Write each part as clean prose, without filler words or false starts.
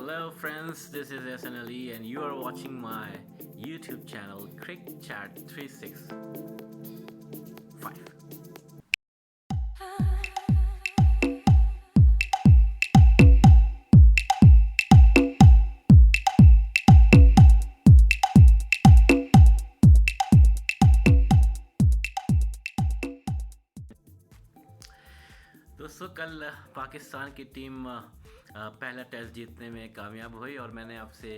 Hello, friends. This is SNLE, and you are watching my YouTube channel, Crick Chat 365. दोस्तों, कल पाकिस्तान की team पहला test जीतने में कामयाब हुई और मैंने आपसे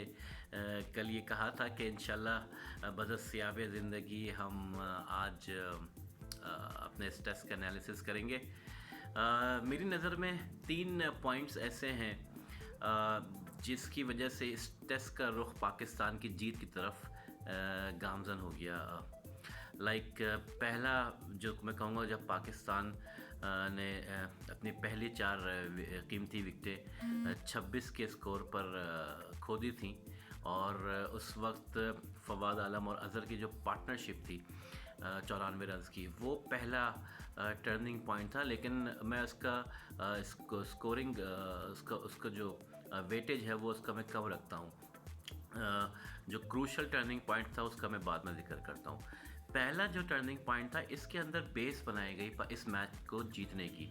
कल ये कहा था कि इंशाल्लाह बदस्याब ज़िंदगी हम आज अपने इस टेस्ट का एनालिसिस करेंगे। मेरी नज़र में 3 पॉइंट्स ऐसे हैं जिसकी वजह से इस टेस्ट का रुख पाकिस्तान की जीत की तरफ गामज़न हो गया। पहला जो मैं कहूँगा, जब पाकिस्तान ने अपनी पहली 4 कीमती विकेटें 26 के स्कोर पर खो दी थी और उस वक्त फवाद आलम और अज़हर की जो पार्टनरशिप थी 94 रन्स की, वो पहला टर्निंग पॉइंट था। लेकिन मैं उसका स्कोरिंग उसका जो वेटेज है वो उसका मैं कम रखता हूँ। जो क्रूशल टर्निंग पॉइंट था उसका मैं बाद में जिक्र करता हूँ। पहला जो टर्निंग पॉइंट था, इसके अंदर बेस बनाई गई इस मैच को जीतने की।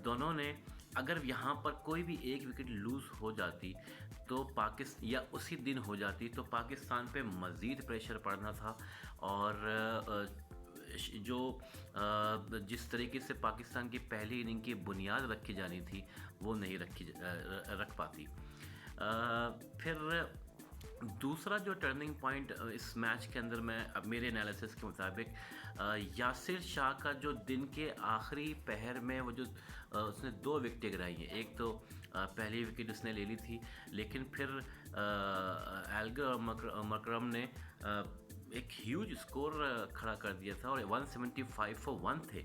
दोनों ने, अगर यहाँ पर कोई भी एक विकेट लूज़ हो जाती तो पाकिस्तान, या उसी दिन हो जाती, तो पाकिस्तान पे मज़ीद प्रेशर पड़ना था और जो जिस तरीके से पाकिस्तान की पहली इनिंग की बुनियाद रखी जानी थी वो नहीं रख पाती। फिर दूसरा जो टर्निंग पॉइंट इस मैच के अंदर, मैं अब मेरे एनालिसिस के मुताबिक यासिर शाह का जो दिन के आखिरी पहर में वो जो उसने 2 विकेटें गिराई हैं। एक तो पहली विकेट उसने ले ली थी, लेकिन फिर एल्गर और मकरम ने एक ह्यूज स्कोर खड़ा कर दिया था और 175 फॉर 1 थे।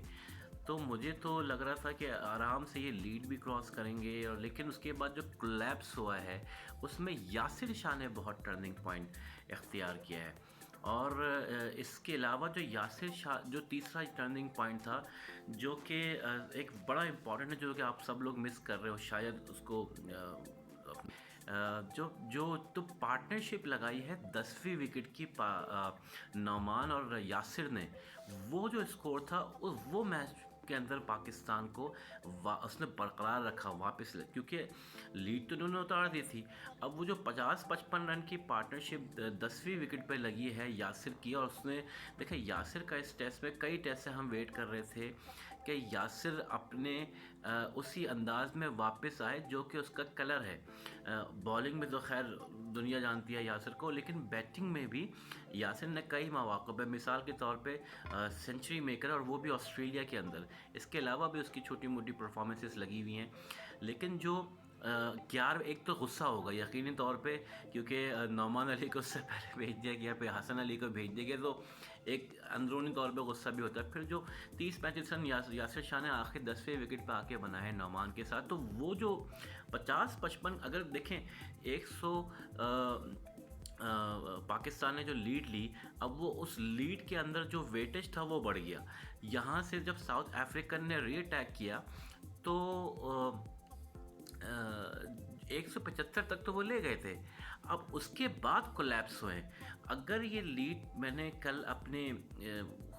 तो मुझे तो लग रहा था कि आराम से ये लीड भी क्रॉस करेंगे, और लेकिन उसके बाद जो कोलैप्स हुआ है उसमें यासिर शाह ने बहुत टर्निंग पॉइंट इख्तियार किया है। और इसके अलावा जो यासिर शाह जो तीसरा टर्निंग पॉइंट था, जो कि एक बड़ा इम्पॉर्टेंट है, जो कि आप सब लोग मिस कर रहे हो शायद उसको, जो जो तो पार्टनरशिप लगाई है 10वीं विकेट की नौमान और यासिर ने, वो जो स्कोर था वो मैच के अंदर पाकिस्तान को उसने बरकरार रखा वापस, क्योंकि लीड तो उन्होंने उतार दी थी। अब वो जो 50-55 रन की पार्टनरशिप 10वीं विकेट पे लगी है यासिर की, और उसने देखा यासिर का इस टेस्ट में, कई टेस्ट से हम वेट कर रहे थे कि यासिर अपने उसी अंदाज में वापस आए जो कि उसका कलर है। बॉलिंग में तो खैर दुनिया जानती है यासिर को, लेकिन बैटिंग में भी यासिर ने कई मौक़ों पे, मिसाल के तौर पे सेंचुरी मेकर, और वो भी ऑस्ट्रेलिया के अंदर। इसके अलावा भी उसकी छोटी मोटी परफॉर्मेंसेस लगी हुई हैं। लेकिन जो एक तो गुस्सा होगा यकीनी तौर पे, क्योंकि नौमान अली को उससे पहले भेज दिया गया, फिर हसन अली को भेज दिया गया, तो एक अंदरूनी तौर पे गुस्सा भी होता है। फिर जो 30-35 रन यासिर शाह ने आखिर 10वें विकेट पे आके बनाए हैं नौमान के साथ, तो वो जो 50-55, अगर देखें 100 पाकिस्तान ने जो लीड ली, अब वो उस लीड के अंदर जो वेटेज था वो बढ़ गया। यहाँ से जब साउथ अफ्रीकन ने री-अटैक किया तो 175 तक तो वो ले गए थे। अब उसके बाद कोलैप्स हुए। अगर ये लीड, मैंने कल अपने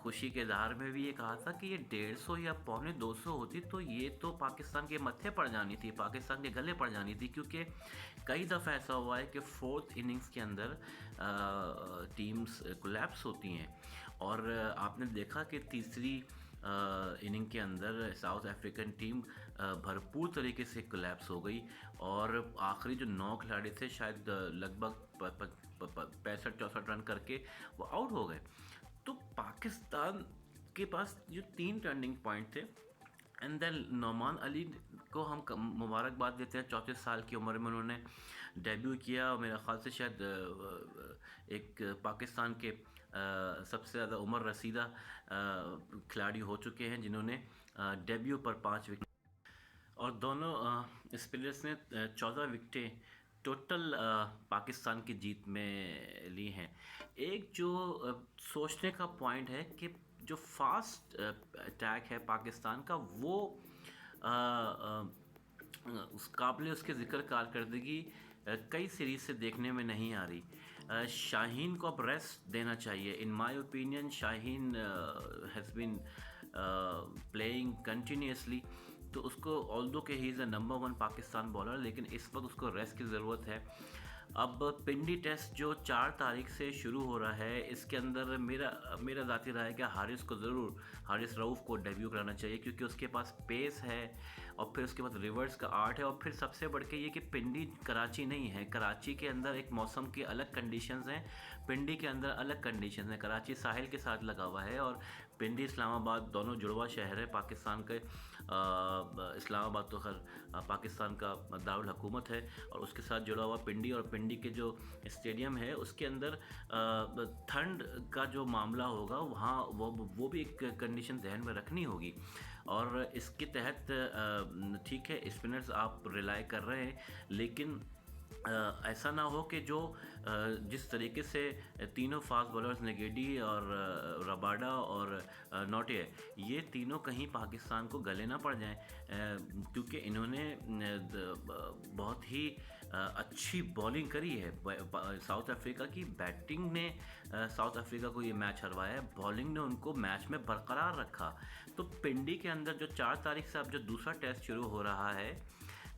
खुशी के इज़हार में भी ये कहा था कि ये 150 या पौने 200 होती तो ये तो पाकिस्तान के मत्थे पड़ जानी थी, पाकिस्तान के गले पड़ जानी थी, क्योंकि कई दफ़ा ऐसा हुआ है कि 4th इनिंग्स के अंदर टीम्स कोलैप्स होती हैं। और आपने देखा कि तीसरी इनिंग के अंदर साउथ अफ्रीकन टीम भरपूर तरीके से कोलैप्स हो गई, और आखिरी जो 9 खिलाड़ी थे शायद लगभग 65-64 रन करके वो आउट हो गए। तो पाकिस्तान के पास जो 3 टर्निंग पॉइंट थे, एंड देन नौमान अली को हम मुबारकबाद देते हैं। 34 साल की उम्र में उन्होंने डेब्यू किया, और मेरा ख़्याल से शायद एक पाकिस्तान के सबसे ज़्यादा उम्र रसीदा खिलाड़ी हो चुके हैं जिन्होंने डेब्यू पर 5 विकेट, और दोनों स्पिनर्स ने 14 विकेटें टोटल पाकिस्तान की जीत में ली हैं। एक जो सोचने का पॉइंट है कि जो फास्ट अटैक है पाकिस्तान का, वो उस काबिल उसके ज़िक्र कारकर्दगी कई सीरीज़ से देखने में नहीं आ रही। शाहीन को अब रेस्ट देना चाहिए। In my opinion Shaheen has been playing continuously, तो उसको ऑल्दो के he is a number one Pakistan bowler, लेकिन इस वक्त उसको रेस्ट की ज़रूरत है। अब पिंडी टेस्ट जो 4 तारीख से शुरू हो रहा है, इसके अंदर मेरा मेरा ज़ाती राय है कि हारिस रऊफ़ को डेब्यू कराना चाहिए, क्योंकि उसके पास पेस है और फिर उसके बाद रिवर्स का आर्ट है, और फिर सबसे बढ़ के ये कि पिंडी कराची नहीं है। कराची के अंदर एक मौसम की अलग कंडीशंस हैं, पिंडी के अंदर अलग कंडीशंस हैं। कराची साहिल के साथ लगा हुआ है और पिंडी इस्लामाबाद दोनों जुड़वा शहर है पाकिस्तान के। इस्लामाबाद तो खैर पाकिस्तान का दारुल हुकूमत है, और उसके साथ जुड़ा हुआ पिंडी, और पिंडी के जो स्टेडियम है उसके अंदर ठंड का जो मामला होगा वहाँ वो भी एक कंडीशन जहन में रखनी होगी। और इसके तहत ठीक है स्पिनर्स आप रिलाई कर रहे हैं, लेकिन ऐसा ना हो कि जो जिस तरीके से तीनों फास्ट बॉलर्स नेगेडी और रबाडा और नोटिया, ये तीनों कहीं पाकिस्तान को गले ना पड़ जाएं, क्योंकि इन्होंने बहुत ही अच्छी बॉलिंग करी है। साउथ अफ्रीका की बैटिंग ने साउथ अफ्रीका को ये मैच हरवाया है, बॉलिंग ने उनको मैच में बरकरार रखा। तो पिंडी के अंदर जो 4 तारीख से अब जो दूसरा टेस्ट शुरू हो रहा है,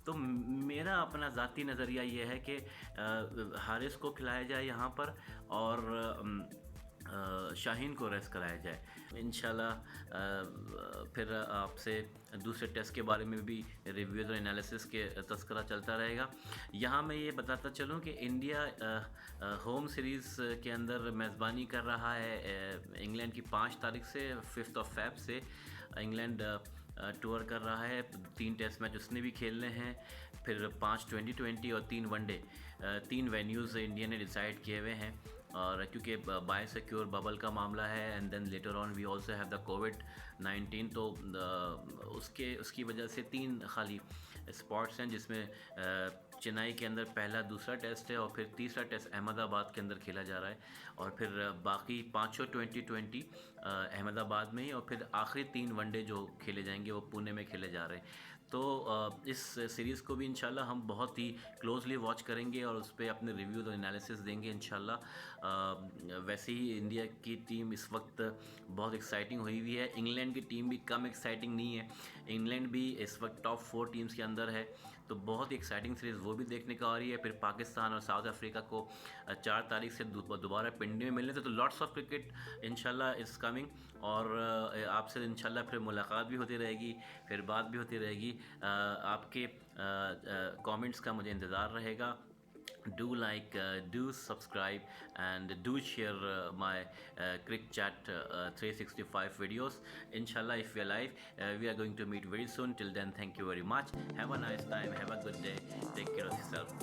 तो मेरा अपना ज़ाती नज़रिया ये है कि हारिस को खिलाया जाए यहाँ पर, और शाहीन को रेस्ट कराया जाए। इंशाल्लाह फिर आपसे दूसरे टेस्ट के बारे में भी रिव्यूज़ और एनालिसिस के तस्करा चलता रहेगा। यहाँ मैं ये बताता चलूँ कि इंडिया होम सीरीज़ के अंदर मेज़बानी कर रहा है इंग्लैंड की 5 तारीख से 5 फ़रवरी से। इंग्लैंड टूर कर रहा है, 3 टेस्ट मैच उसने भी खेलने हैं, फिर 5 2020 और 3 वनडे। 3 वेन्यूज़ इंडिया ने डिसाइड किए हुए हैं, और क्योंकि बाय सिक्योर बबल का मामला है, and then later on we also have the कोविड-19, तो उसकी वजह से 3 खाली स्पॉट्स हैं, जिसमें चेन्नई के अंदर पहला दूसरा टेस्ट है, और फिर तीसरा टेस्ट अहमदाबाद के अंदर खेला जा रहा है, और फिर बाकी 5 2020 अहमदाबाद में ही, और फिर आखिरी 3 वनडे जो खेले जाएंगे वो पुणे में खेले जा रहे हैं। तो इस सीरीज़ को भी इंशाल्लाह हम बहुत ही क्लोजली वॉच करेंगे और उस पर अपने रिव्यूज़ और एनालिसिस देंगे इंशाल्लाह। वैसे ही इंडिया की टीम इस वक्त बहुत एक्साइटिंग हुई हुई है, इंग्लैंड की टीम भी कम एक्साइटिंग नहीं है। इंग्लैंड भी इस वक्त टॉप 4 टीम्स के अंदर है, तो बहुत ही एक्साइटिंग सीरीज़ वो भी देखने को आ रही है। फिर पाकिस्तान और साउथ अफ्रीका को 4 तारीख से दोबारा पिंडी में मिलने थे, तो लॉट्स ऑफ क्रिकेट इंशाल्लाह इज़ कमिंग, और आपसे इंशाल्लाह फिर मुलाकात भी होती रहेगी, फिर बात भी होती रहेगी। आपके कमेंट्स का मुझे इंतज़ार रहेगा। Do like, do subscribe, and do share my Crick Chat 365 videos. Inshallah, if we are live, we are going to meet very soon. Till then, thank you very much. Have a nice time. Have a good day. Take care of yourself.